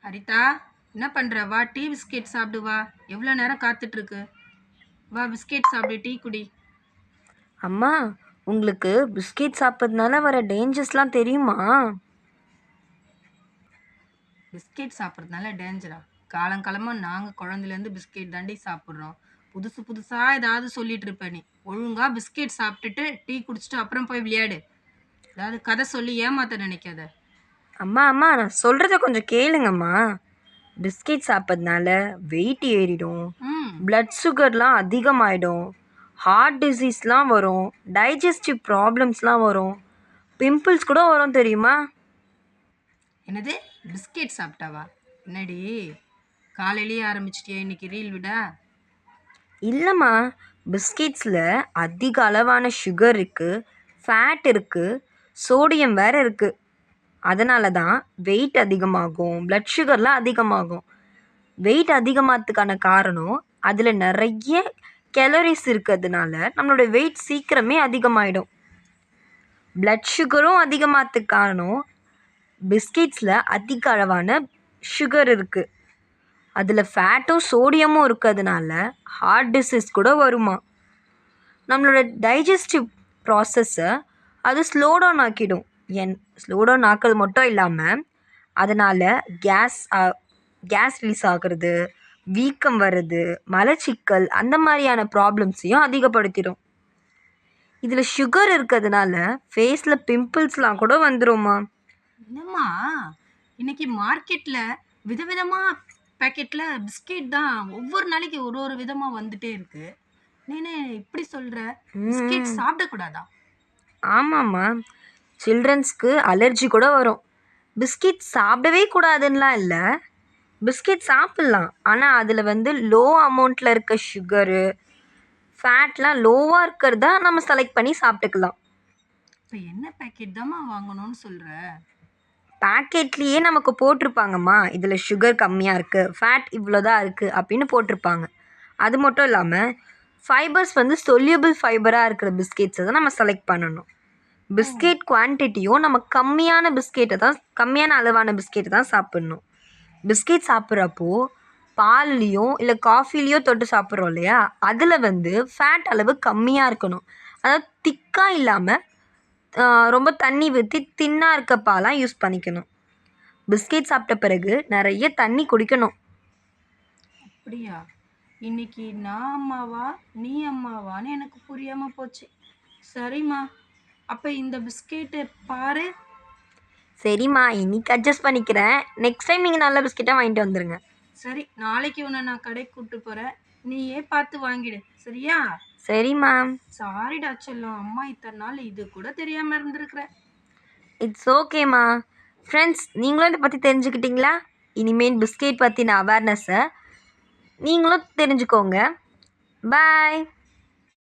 ஹரிதா, என்ன பண்ற? வா டீ பிஸ்கெட் சாப்பிடு வா. எவ்வளோ நேரம் காத்துட்டு இருக்கு. வா பிஸ்கெட் சாப்பிடு, டீ குடி. அம்மா, உங்களுக்கு பிஸ்கெட் சாப்பிட்றதுனால வர டேஞ்சர்ஸ்லாம் தெரியுமா? பிஸ்கெட் சாப்பிட்றதுனால டேஞ்சரா? காலங்காலமாக நாங்கள் குழந்தைலேருந்து பிஸ்கெட் தாண்டி சாப்பிட்றோம். புதுசு புதுசாக ஏதாவது சொல்லிட்டு இருப்ப நீ. ஒழுங்கா பிஸ்கெட் சாப்பிட்டுட்டு டீ குடிச்சிட்டு அப்புறம் போய் விளையாடு. ஏதாவது கதை சொல்லி ஏமாத்த நினைக்காத. அம்மா அம்மா நான் சொல்கிறத கொஞ்சம் கேளுங்கம்மா. பிஸ்கெட் சாப்பிட்றதுனால வெயிட் ஏறிடும், ம் பிளட் சுகர்லாம் அதிகமாகிடும், ஹார்ட் டிசீஸ்லாம் வரும், டைஜஸ்டிவ் ப்ராப்ளம்ஸ்லாம் வரும், பிம்பிள்ஸ் கூட வரும் தெரியுமா? என்னது? பிஸ்கெட் சாப்பிட்டாவா? என்னடி காலையிலேயே ஆரம்பிச்சிட்டியா இன்னைக்கு ரீல் விட? இல்லைம்மா, பிஸ்கெட்ஸில் அதிக அளவான சுகர் இருக்குது, ஃபேட் இருக்குது, சோடியம் வேறு இருக்குது. அதனால தான் வெயிட் அதிகமாகும், பிளட் சுகர்லாம் அதிகமாகும். வெயிட் அதிகமாகிறதுக்கான காரணம் அதில் நிறைய கேலரிஸ் இருக்கிறதுனால நம்மளோட வெயிட் சீக்கிரமே அதிகமாகிடும். பிளட் சுகரும் அதிகமாகிறதுக்கு காரணம் பிஸ்கெட்ஸில் அதிக அளவான சுகர் இருக்குது. அதில் ஃபேட்டும் சோடியமும் இருக்கிறதுனால ஹார்ட் டிசீஸ் கூட வருமா. நம்மளோட டைஜஸ்டிவ் ப்ராசஸை அது ஸ்லோ டவுன் ஆக்கிடும். ஸ்லோ டவுன் ஆக்கிறது மட்டும் இல்லாமல் அதனால் கேஸ் ரிலீஸ் ஆகிறது, வீக்கம் வர்றது, மலச்சிக்கல் அந்த மாதிரியான ப்ராப்ளம்ஸையும் அதிகப்படுத்திடும். இதில் சுகர் இருக்கிறதுனால ஃபேஸில் பிம்பிள்ஸ்லாம் கூட வந்துடும்மா. என்னம்மா இன்னைக்கு மார்க்கெட்டில் விதவிதமாக பேக்கெட்டில் பிஸ்கெட் தான் ஒவ்வொரு நாளைக்கு ஒரு ஒரு விதமாக வந்துட்டே இருக்கு. நீனே இப்படி சொல்கிற? பிஸ்கெட் சாப்பிடக்கூடாதா? ஆமாம்மா, சில்ட்ரன்ஸ்க்கு அலர்ஜி கூட வரும். பிஸ்கெட் சாப்பிடவே கூடாதுன்னெலாம் இல்லை, பிஸ்கெட் சாப்பிட்லாம். ஆனால் அதில் லோ அமௌண்ட்டில் இருக்க சுகரு, ஃபேட்லாம் லோவாக இருக்கிறதா நம்ம செலக்ட் பண்ணி சாப்பிட்டுக்கலாம். இப்போ என்ன பேக்கெட் தாம்மா வாங்கணும்னு சொல்கிற? பேக்கெட்லேயே நமக்கு போட்டிருப்பாங்கம்மா, இதில் சுகர் கம்மியாக இருக்குது, ஃபேட் இவ்வளோதான் இருக்குது அப்படின்னு போட்டிருப்பாங்க. அது மட்டும் இல்லாமல் ஃபைபர்ஸ் சொல்யூபிள் ஃபைபராக இருக்கிற பிஸ்கெட்ஸை தான் நம்ம செலக்ட் பண்ணணும். பிஸ்கெட் குவான்டிட்டியும் நம்ம கம்மியான அளவான பிஸ்கெட்டை தான் சாப்பிட்ணும். பிஸ்கெட் சாப்பிட்றப்போ பால்லையும் இல்லை காஃபிலையோ தொட்டு சாப்பிட்றோம் இல்லையா, அதில் ஃபேட் அளவு கம்மியாக இருக்கணும். அதாவது திக்காக இல்லாமல் ரொம்ப தண்ணி ஊற்றி தின்னாக இருக்க பாலாக யூஸ் பண்ணிக்கணும். பிஸ்கெட் சாப்பிட்ட பிறகு நிறைய தண்ணி குடிக்கணும். அப்படியா? இன்னைக்கு நான் அம்மாவா நீ அம்மாவான்னு எனக்கு புரியாமல் போச்சு. சரிம்மா, அப்போ இந்த பிஸ்கெட்டு பாரு. சரிம்மா, இன்னைக்கு அட்ஜஸ்ட் பண்ணிக்கிறேன். நெக்ஸ்ட் டைம் நீங்கள் நல்ல பிஸ்கெட்டாக வாங்கிட்டு வந்துடுங்க. சரி, நாளைக்கு உன்னை நான் கடைக்கு கூப்பிட்டு போகிறேன். நீயே பார்த்து வாங்கிடு, சரியா? சரிம்மா. சாரிடா செல்லம், அம்மா இத்தனை நாள் இது கூட தெரியாமல் இருந்திருக்கிறேன். இட்ஸ் ஓகேம்மா. ஃப்ரெண்ட்ஸ், நீங்களும் இதை பற்றி தெரிஞ்சுக்கிட்டீங்களா? இனிமேல் பிஸ்கெட் பற்றின அவேர்னஸை நீங்களும் தெரிஞ்சுக்கோங்க. பாய்.